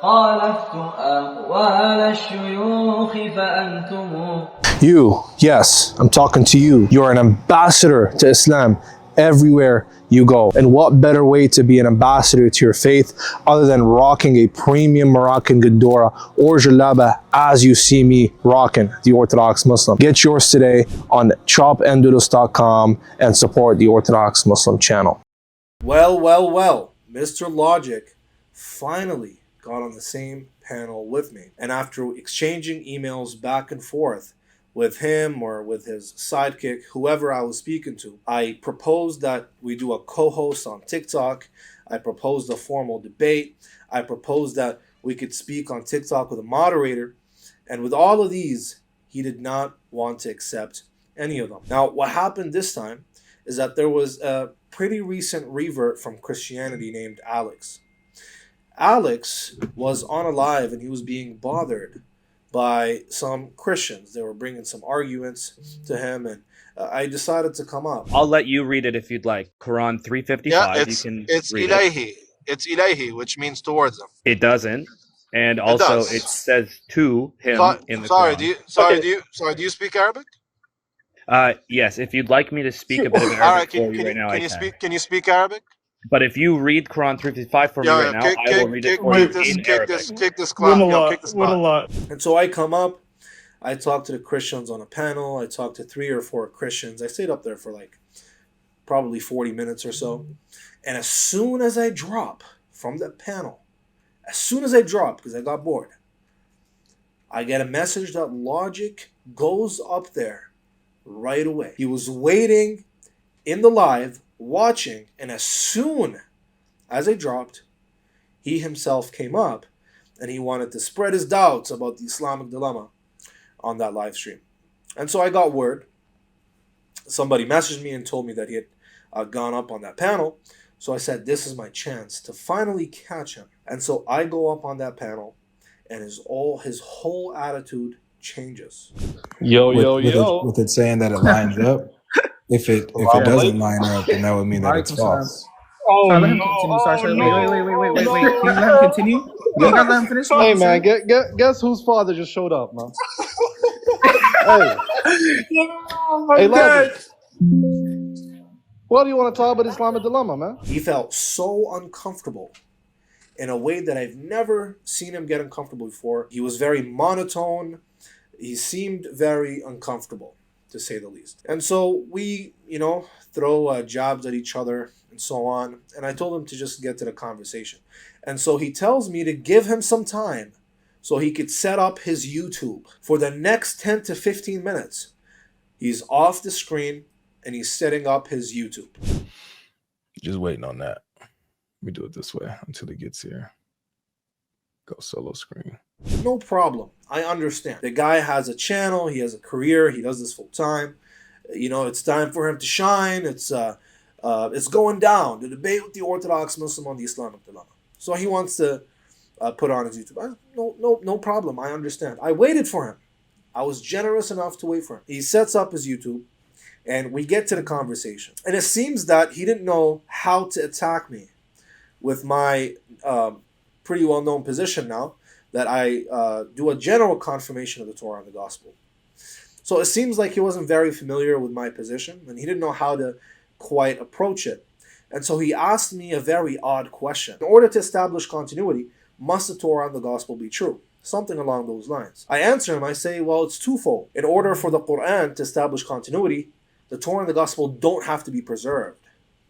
خالفتم أقوال الشيوخ فأنتم. You, yes, I'm talking to you. You're an ambassador to Islam everywhere you go. And what better way to be an ambassador to your faith other than rocking a premium Moroccan Gadora or jalaba as you see me rocking the Orthodox Muslim. Get yours today on chopanddoodles.com and support the Orthodox Muslim channel. Well, Mr. Logic finally got on the same panel with me. And after exchanging emails back and forth with him or with his sidekick, whoever I was speaking to, I proposed that we do a co-host on TikTok. I proposed a formal debate. I proposed that we could speak on TikTok with a moderator. And with all of these, he did not want to accept any of them. Now, what happened this time is that there was a pretty recent revert from Christianity named Alex. Alex was on a live and he was being bothered by some Christians. They were bringing some arguments to him, and I decided to come up. I'll let you read it if you'd like. Quran 355. Yeah, you can it's read ilahi. it. It's ilahi, which means towards him. It doesn't, and also does. it says to him in the sorry, Quran. do you speak Arabic? Yes, if you'd like me to speak a bit of All Arabic right, for you right now, I can. Can you speak Arabic? But if you read Quran 355 for me right now, I will read it for you in Arabic. Kick this clown. What a lot. And so I come up, I talked to the Christians on a panel, I talked to 3 or 4 Christians. I stayed up there for like probably 40 minutes or so. And as soon as I drop from the panel, because I got bored, I get a message that Logic goes up there right away. He was waiting in the live, watching, and as soon as I dropped, he himself came up and he wanted to spread his doubts about the Islamic dilemma on that live stream. And so I got word. Somebody messaged me and told me that he had gone up on that panel. So I said, this is my chance to finally catch him. And so I go up on that panel and his whole attitude changes. With it saying that it lines up. If it doesn't line up, then that would mean that it's false. Oh, let him continue. Sorry. Wait. Can you let him continue? You gotta let him finish. Hey, man, guess whose father just showed up, man? Hey. oh my Hey, God. Logic. What do you want to talk about Islamic dilemma, man? He felt so uncomfortable in a way that I've never seen him get uncomfortable before. He was very monotone. He seemed very uncomfortable, to say the least. And so we, throw jabs at each other and so on. And I told him to just get to the conversation. And so he tells me to give him some time so he could set up his YouTube. For the next 10 to 15 minutes, he's off the screen and he's setting up his YouTube. Just waiting on that. Let me do it this way until he gets here. Go solo screen. No problem. I understand. The guy has a channel. He has a career. He does this full time. It's time for him to shine. It's going down. The debate with the Orthodox Muslim on the Islamic dilemma. So he wants to put on his YouTube. No problem. I understand. I waited for him. I was generous enough to wait for him. He sets up his YouTube, and we get to the conversation. And it seems that he didn't know how to attack me with my pretty well-known position now that I do a general confirmation of the Torah and the Gospel. So it seems like he wasn't very familiar with my position, and he didn't know how to quite approach it. And so he asked me a very odd question. In order to establish continuity, must the Torah and the Gospel be true? Something along those lines. I answer him, I say, well, it's twofold. In order for the Quran to establish continuity, the Torah and the Gospel don't have to be preserved,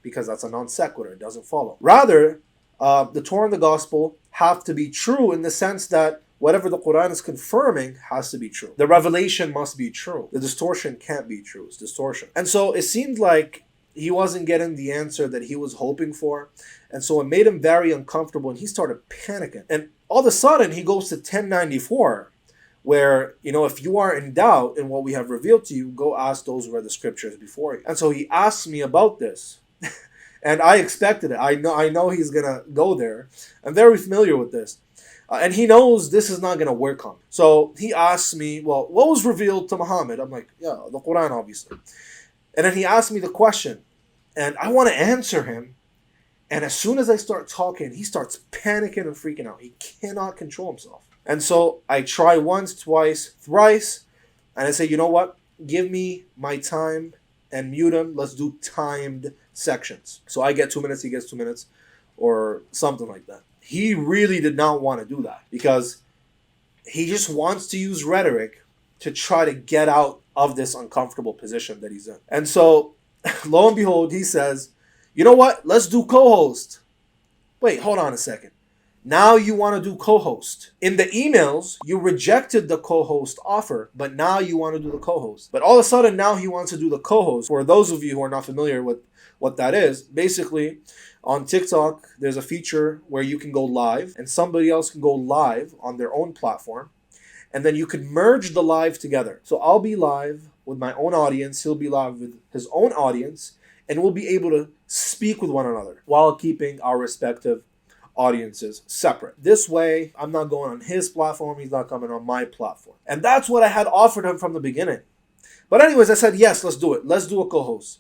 because that's a non sequitur, it doesn't follow. Rather, the Torah and the Gospel have to be true in the sense that whatever the Quran is confirming has to be true. The revelation must be true. The distortion can't be true. It's distortion. And so it seemed like he wasn't getting the answer that he was hoping for. And so it made him very uncomfortable and he started panicking. And all of a sudden he goes to 1094, where, if you are in doubt in what we have revealed to you, go ask those who read the scriptures before you. And so he asked me about this. And I expected it. I know he's going to go there. I'm very familiar with this. And he knows this is not going to work on me. So he asks me, well, what was revealed to Muhammad? I'm like, yeah, the Quran, obviously. And then he asked me the question. And I want to answer him. And as soon as I start talking, he starts panicking and freaking out. He cannot control himself. And so I try once, twice, thrice, and I say, you know what? Give me my time and mute him. Let's do timed sections. So I get 2 minutes, he gets 2 minutes, or something like that. He really did not want to do that because he just wants to use rhetoric to try to get out of this uncomfortable position that he's in. And so, lo and behold, he says, you know what? Let's do co-host. Wait, hold on a second. Now you want to do co-host. In the emails, you rejected the co-host offer, but now you want to do the co-host. But all of a sudden, now he wants to do the co-host. For those of you who are not familiar with what that is, basically, on TikTok, there's a feature where you can go live, and somebody else can go live on their own platform, and then you can merge the live together. So I'll be live with my own audience, he'll be live with his own audience, and we'll be able to speak with one another while keeping our respective audiences separate. This way, I'm not going on his platform, he's not coming on my platform. And that's what I had offered him from the beginning. But anyways, I said, yes, let's do it. Let's do a co-host.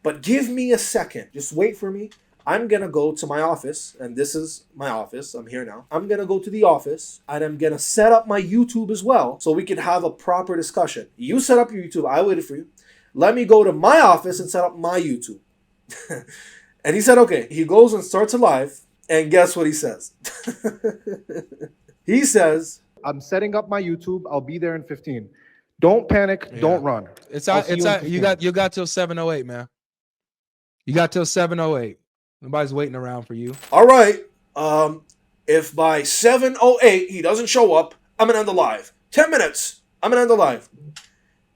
But give me a second. Just wait for me. I'm going to go to my office, and this is my office. I'm here now. I'm going to go to the office, and I'm going to set up my YouTube as well so we can have a proper discussion. You set up your YouTube. I waited for you. Let me go to my office and set up my YouTube. And he said, okay. He goes and starts a live, and guess what he says? He says, I'm setting up my YouTube. I'll be there in 15. Don't panic. Yeah. Don't run. You got till 7:08, man. You got till 7:08. Nobody's waiting around for you. All right. If by 7:08 he doesn't show up, I'm gonna end the live. 10 minutes. I'm gonna end the live.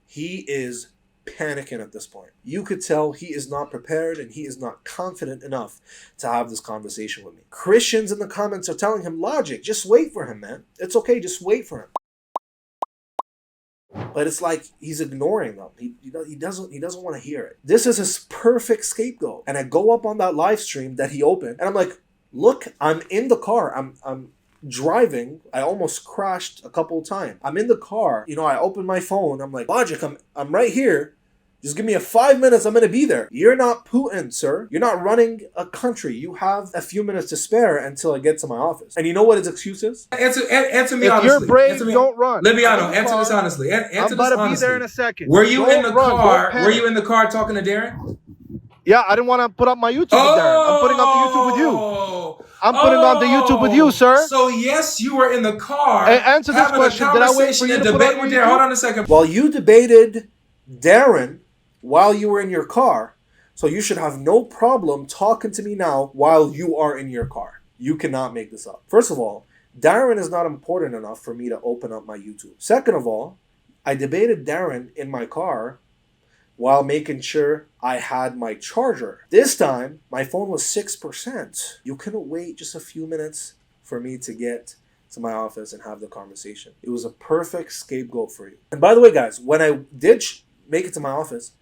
He is panicking at this point. You could tell he is not prepared and he is not confident enough to have this conversation with me. Christians in the comments are telling him, Logic, just wait for him, man. It's okay, just wait for him. But it's like he's ignoring them. He doesn't want to hear it. This is his perfect scapegoat. And I go up on that live stream that he opened, and I'm like, look, I'm in the car. I'm driving. I almost crashed a couple of times. I'm in the car. You know, I open my phone. I'm like, Logic, I'm right here. Just give me 5 minutes, I'm going to be there. You're not Putin, sir. You're not running a country. You have a few minutes to spare until I get to my office. And you know what his excuse is? Answer me if honestly. You're brave, don't run. Libiano, answer this honestly. I'm about to be there in a second. Were you in the car? Were you in the car talking to Darren? Yeah, I didn't want to put up my YouTube with Darren. I'm putting up the YouTube with you. I'm putting on the YouTube with you, sir. So yes, you were in the car. Hey, answer this question. Did I wait for you to debate with Darren? Hold on a second. While you debated Darren while you were in your car, so you should have no problem talking to me now while you are in your car. You cannot make this up. First of all, Darren is not important enough for me to open up my YouTube. Second of all, I debated Darren in my car while making sure I had my charger. This time, my phone was 6%. You couldn't wait just a few minutes for me to get to my office and have the conversation. It was a perfect scapegoat for you. And by the way, guys, when I did make it to my office,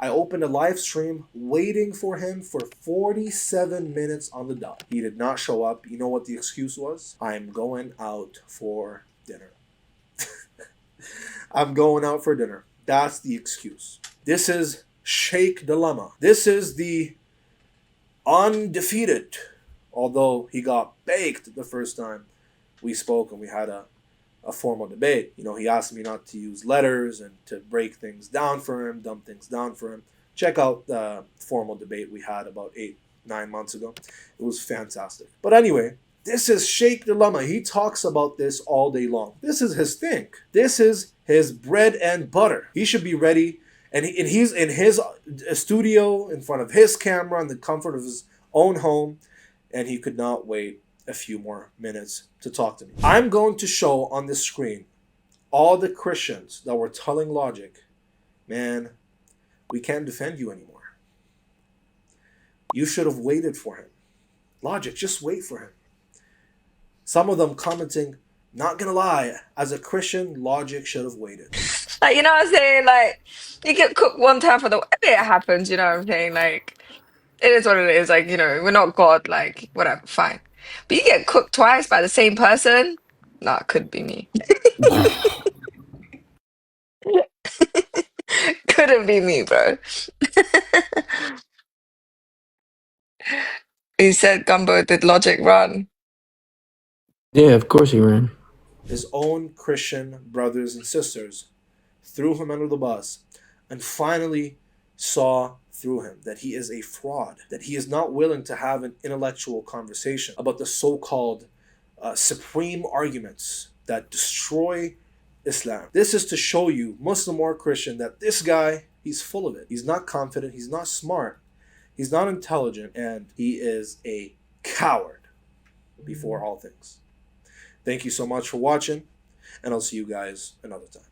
I opened a live stream waiting for him for 47 minutes on the dot. He did not show up. You know what the excuse was? I'm going out for dinner. I'm going out for dinner. That's the excuse. This is Sheikh Dilemma. This is the undefeated. Although he got baked the first time we spoke and we had a formal debate. You know, he asked me not to use letters and to break things down for him, dumb things down for him. Check out the formal debate we had about 8-9 months ago. It was fantastic. But anyway, this is Sheikh Dilemma. He talks about this all day long. This is his thing. This is his bread and butter. He should be ready. And he's in his studio, in front of his camera, in the comfort of his own home. And he could not wait a few more minutes to talk to me. I'm going to show on the screen all the Christians that were telling Logic, man, we can't defend you anymore. You should have waited for him. Logic, just wait for him. Some of them commenting, not gonna lie, as a Christian, Logic should have waited. Like, you know what I'm saying? Like, you get cooked one time for the it happens, you know what I'm saying? Like, it is what it is. Like, you know, we're not God, like, whatever, fine. But you get cooked twice by the same person? Nah, it could be me. Couldn't be me, bro. He said, Gumbo, did Logic run? Yeah, of course he ran. His own Christian brothers and sisters threw him under the bus and finally saw through him that he is a fraud, that he is not willing to have an intellectual conversation about the so-called supreme arguments that destroy Islam. This is to show you, Muslim or Christian, that this guy, he's full of it. He's not confident, he's not smart, he's not intelligent, and he is a coward before all things. Thank you so much for watching, and I'll see you guys another time.